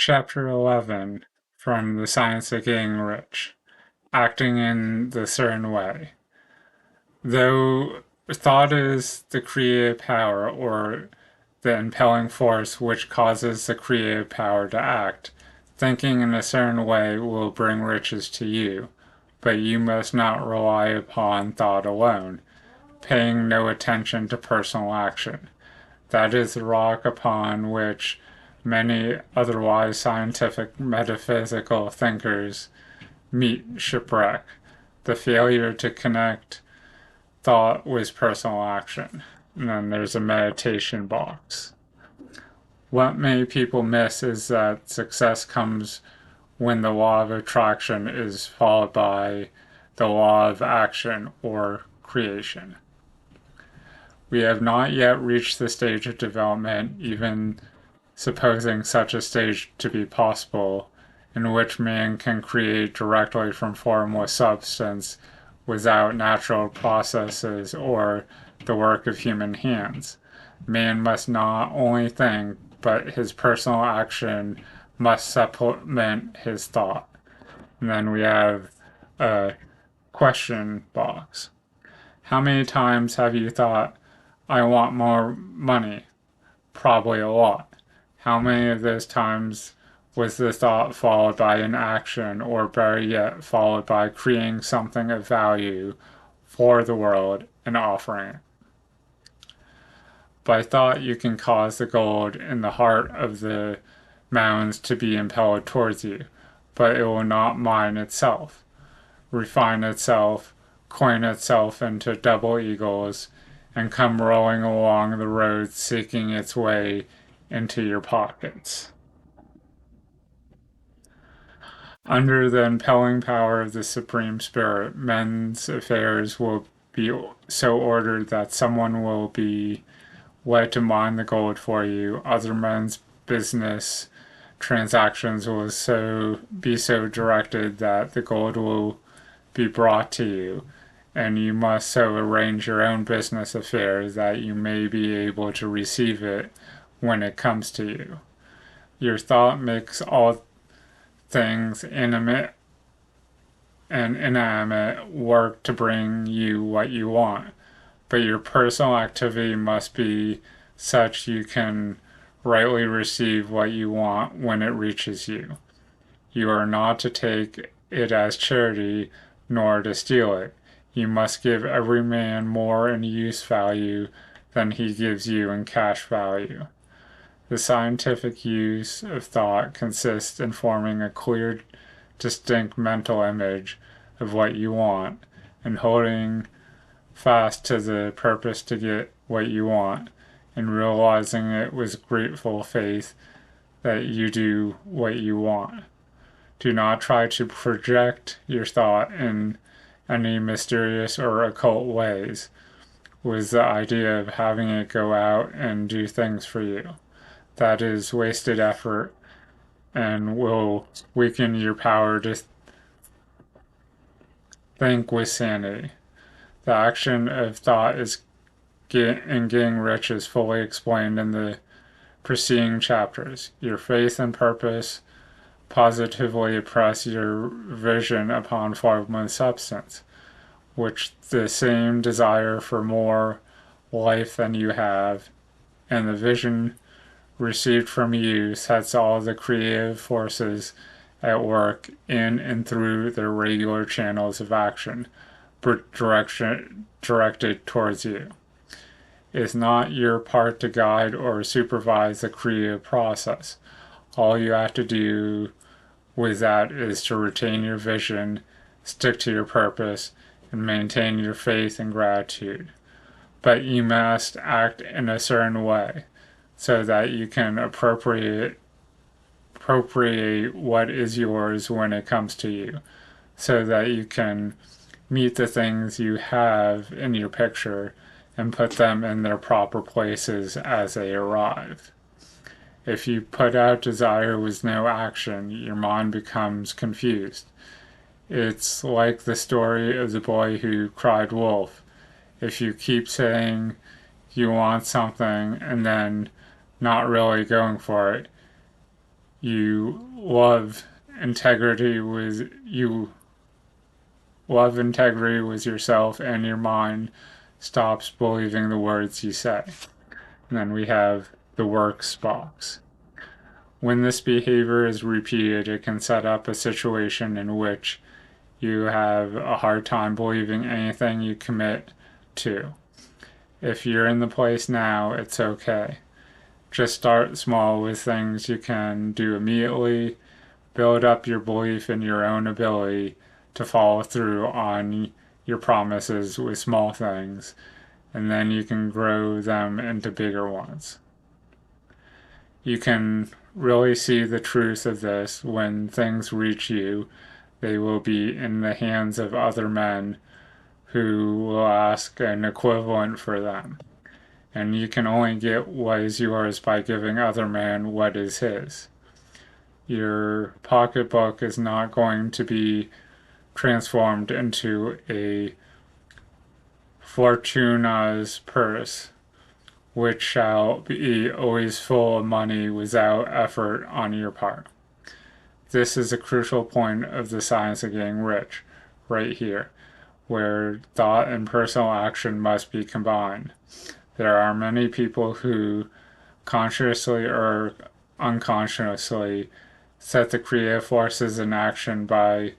Chapter 11 from The Science of Getting Rich. Acting in the Certain Way. Though thought is the creative power or the impelling force which causes the creative power to act, thinking in a certain way will bring riches to you, but you must not rely upon thought alone, paying no attention to personal action. That is the rock upon which many otherwise scientific metaphysical thinkers meet shipwreck, the failure to connect thought with personal action. And then there's a meditation box. What many people miss is that success comes when the law of attraction is followed by the law of action or creation. We have not yet reached the stage of development, even supposing such a stage to be possible, in which man can create directly from formless substance without natural processes or the work of human hands. Man must not only think, but his personal action must supplement his thought. And then we have a question box. How many times have you thought, I want more money? Probably a lot. How many of those times was the thought followed by an action, or better yet, followed by creating something of value for the world and offering it? By thought, you can cause the gold in the heart of the mounds to be impelled towards you, but it will not mine itself, refine itself, coin itself into double eagles, and come rolling along the road seeking its way into your pockets. Under the impelling power of the Supreme Spirit, men's affairs will be so ordered that someone will be led to mine the gold for you. Other men's business transactions will be so directed that the gold will be brought to you, and you must so arrange your own business affairs that you may be able to receive it when it comes to you. Your thought makes all things animate and inanimate work to bring you what you want, but your personal activity must be such you can rightly receive what you want when it reaches you. You are not to take it as charity, nor to steal it. You must give every man more in use value than he gives you in cash value. The scientific use of thought consists in forming a clear, distinct mental image of what you want and holding fast to the purpose to get what you want and realizing it with grateful faith that you do what you want. Do not try to project your thought in any mysterious or occult ways with the idea of having it go out and do things for you. That is wasted effort and will weaken your power to think with sanity. The action of thought in getting rich is fully explained in the preceding chapters. Your faith and purpose positively press your vision upon formless substance, which the same desire for more life than you have, and the vision received from you sets all the creative forces at work in and through their regular channels of action, directed towards you. It is not your part to guide or supervise the creative process. All you have to do with that is to retain your vision, stick to your purpose, and maintain your faith and gratitude. But you must act in a certain way so that you can appropriate what is yours when it comes to you, so that you can meet the things you have in your picture and put them in their proper places as they arrive. If you put out desire with no action, your mind becomes confused. It's like the story of the boy who cried wolf. If you keep saying you want something and then not really going for it, You love integrity with you love integrity with yourself, and your mind stops believing the words you say. And then we have the works box. When this behavior is repeated, it can set up a situation in which you have a hard time believing anything you commit to. If you're in the place now, it's okay. Just start small with things you can do immediately. Build up your belief in your own ability to follow through on your promises with small things, and then you can grow them into bigger ones. You can really see the truth of this when things reach you. They will be in the hands of other men who will ask an equivalent for them. And you can only get what is yours by giving other men what is his. Your pocketbook is not going to be transformed into a fortuna's purse, which shall be always full of money without effort on your part. This is a crucial point of the science of getting rich, right here, where thought and personal action must be combined. There are many people who consciously or unconsciously set the creative forces in action by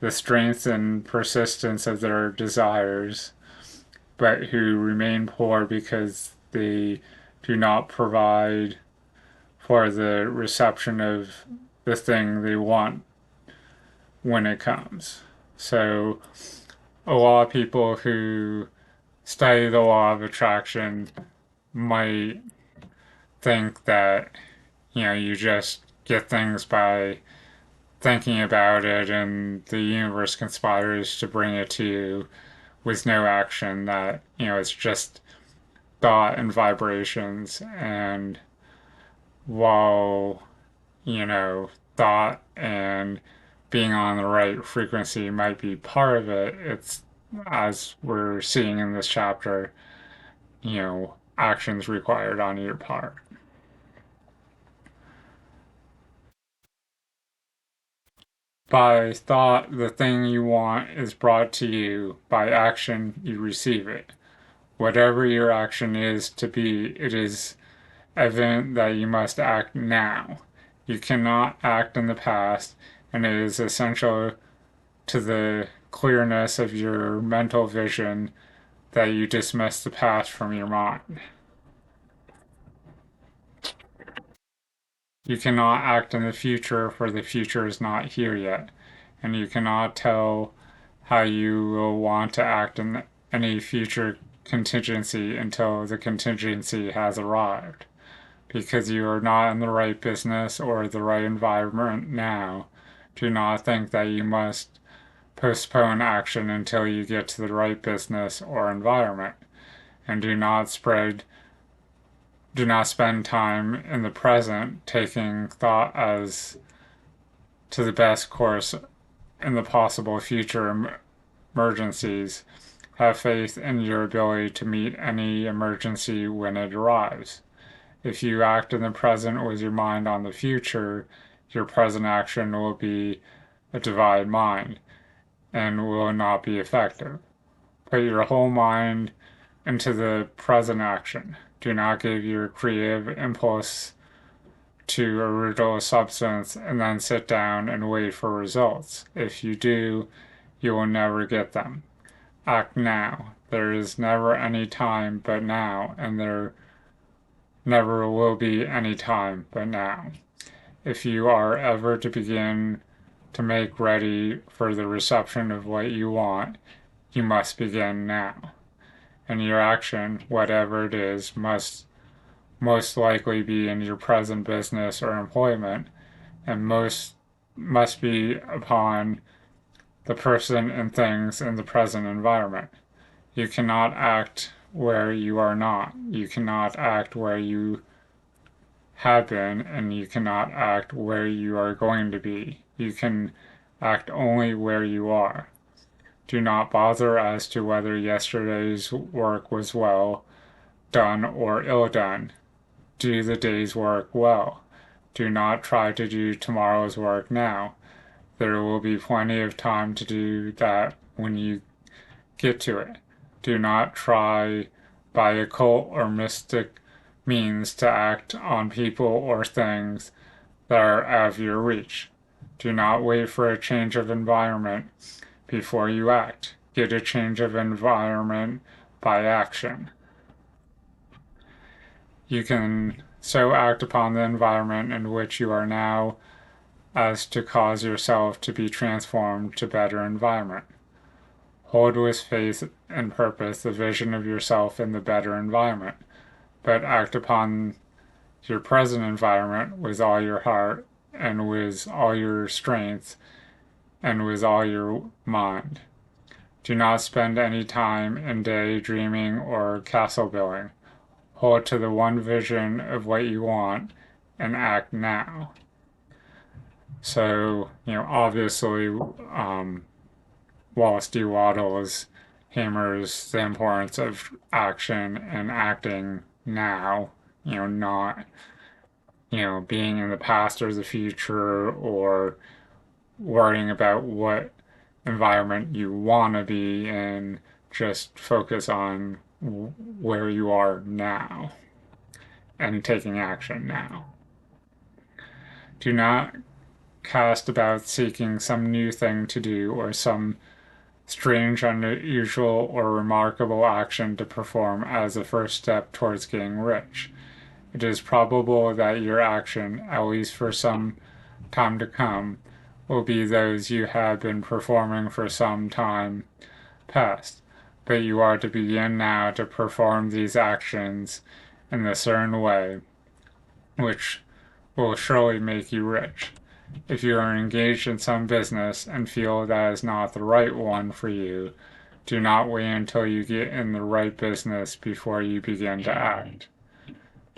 the strength and persistence of their desires, but who remain poor because they do not provide for the reception of the thing they want when it comes. So, a lot of people who study the law of attraction might think that, you just get things by thinking about it and the universe conspires to bring it to you with no action, that, it's just thought and vibrations. And while, thought and being on the right frequency might be part of it, it's, as we're seeing in this chapter, actions required on your part. By thought, the thing you want is brought to you. By action, you receive it. Whatever your action is to be, it is evident that you must act now. You cannot act in the past, and it is essential to the clearness of your mental vision that you dismiss the past from your mind. You cannot act in the future, for the future is not here yet, and you cannot tell how you will want to act in any future contingency until the contingency has arrived. Because you are not in the right business or the right environment now, do not think that you must postpone action until you get to the right business or environment. And do not spend time in the present taking thought as to the best course in the possible future emergencies. Have faith in your ability to meet any emergency when it arrives. If you act in the present with your mind on the future, your present action will be a divided mind and will not be effective. Put your whole mind into the present action. Do not give your creative impulse to original substance and then sit down and wait for results. If you do, you will never get them. Act now. There is never any time but now, and there never will be any time but now. If you are ever to begin to make ready for the reception of what you want, you must begin now. And your action, whatever it is, must most likely be in your present business or employment, and must be upon the person and things in the present environment. You cannot act where you are not. You cannot act where you have been, and you cannot act where you are going to be. You can act only where you are. Do not bother as to whether yesterday's work was well done or ill done. Do the day's work well. Do not try to do tomorrow's work now. There will be plenty of time to do that when you get to it. Do not try by occult or mystic means to act on people or things that are out of your reach. Do not wait for a change of environment before you act. Get a change of environment by action. You can so act upon the environment in which you are now as to cause yourself to be transformed to better environment. Hold with faith and purpose the vision of yourself in the better environment, but act upon your present environment with all your heart and with all your strength and with all your mind. Do not spend any time in daydreaming or castle building. Hold to the one vision of what you want and act now. So, obviously, Wallace D. Wattles hammers the importance of action and acting now, not, being in the past or the future or worrying about what environment you want to be in. Just focus on where you are now and taking action now. Do not cast about seeking some new thing to do or some strange, unusual, or remarkable action to perform as a first step towards getting rich. It is probable that your action, at least for some time to come, will be those you have been performing for some time past. But you are to begin now to perform these actions in a certain way, which will surely make you rich. If you are engaged in some business and feel that is not the right one for you, do not wait until you get in the right business before you begin to act.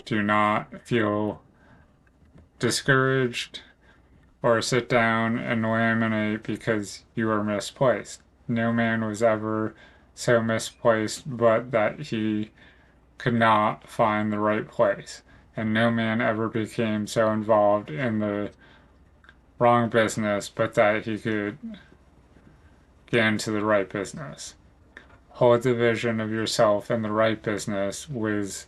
Do not feel discouraged or sit down and laminate because you are misplaced. No man was ever so misplaced but that he could not find the right place, and no man ever became so involved in the wrong business but that he could get into the right business. Hold the vision of yourself in the right business with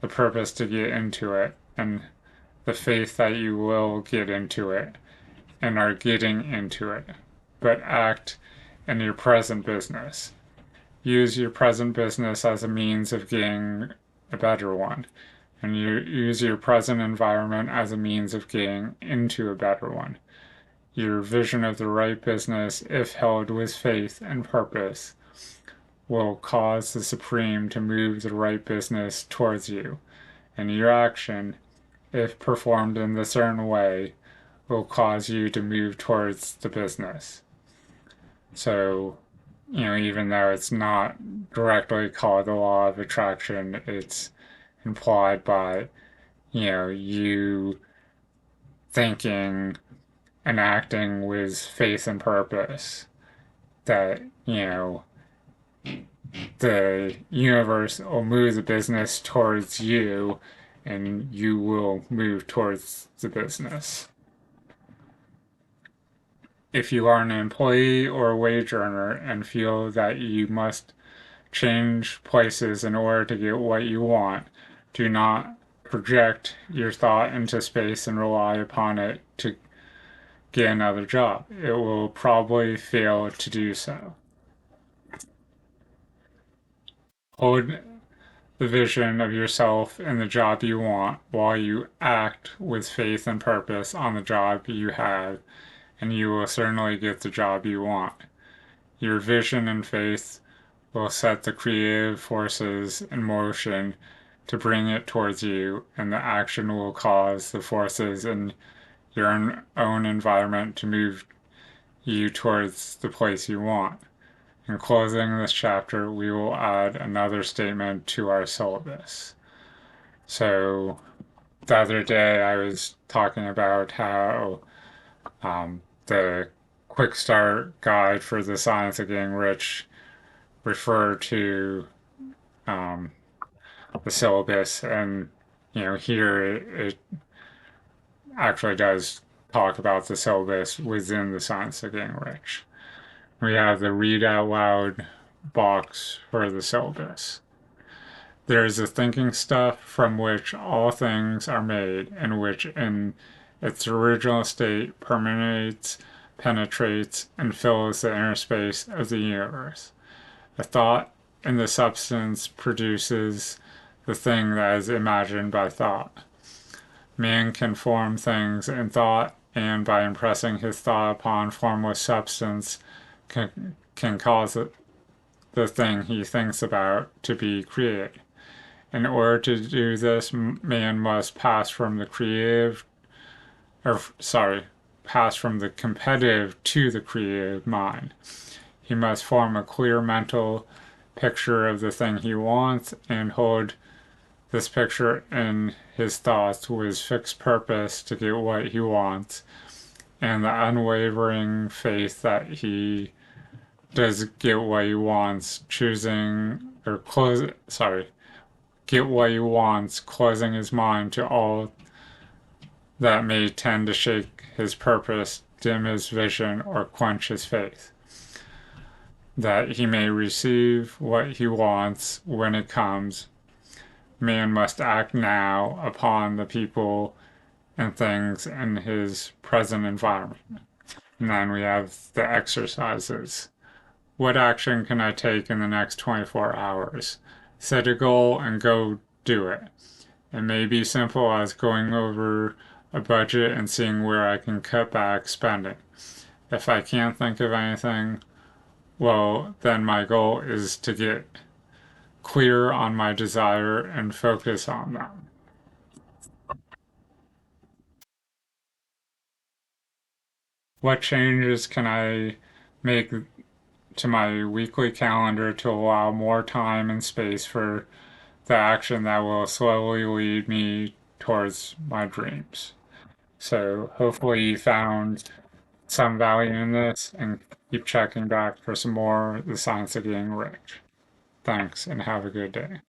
the purpose to get into it and the faith that you will get into it and are getting into it, but act in your present business. Use your present business as a means of getting a better one, and you use your present environment as a means of getting into a better one. Your vision of the right business, if held with faith and purpose, will cause the Supreme to move the right business towards you, and your action, if performed in the certain way, will cause you to move towards the business. So, even though it's not directly called the law of attraction, it's implied by, you thinking and acting with faith and purpose that, the universe will move the business towards you and you will move towards the business. If you are an employee or a wage earner and feel that you must change places in order to get what you want, do not project your thought into space and rely upon it to get another job. It will probably fail to do so. Hold the vision of yourself in the job you want while you act with faith and purpose on the job you have, and you will certainly get the job you want. Your vision and faith will set the creative forces in motion to bring it towards you, and the action will cause the forces in your own environment to move you towards the place you want. In closing this chapter, we will add another statement to our syllabus. So, the other day I was talking about how the quick start guide for the science of getting rich refer to the syllabus, and here it actually does talk about the syllabus within the science of getting rich. We have the read out loud box for the syllabus. There is the thinking stuff from which all things are made, and which in its original state permeates, penetrates, and fills the inner space of the universe. A thought in the substance produces the thing that is imagined by thought. Man can form things in thought, and by impressing his thought upon formless substance, can cause the thing he thinks about to be created. In order to do this, man must pass from the creative, or sorry, pass from the competitive to the creative mind. He must form a clear mental picture of the thing he wants and hold this picture in his thoughts with fixed purpose to get what he wants and the unwavering faith that he does get what he wants, choosing or get what he wants, closing his mind to all that may tend to shake his purpose, dim his vision, or quench his faith. That he may receive what he wants when it comes, man must act now upon the people and things in his present environment. And then we have the exercises. What action can I take in the next 24 hours? Set a goal and go do it. It may be simple as going over a budget and seeing where I can cut back spending. If I can't think of anything, well, then my goal is to get clear on my desire and focus on them. What changes can I make to my weekly calendar to allow more time and space for the action that will slowly lead me towards my dreams? So hopefully you found some value in this and keep checking back for some more The Science of Getting Rich. Thanks and have a good day.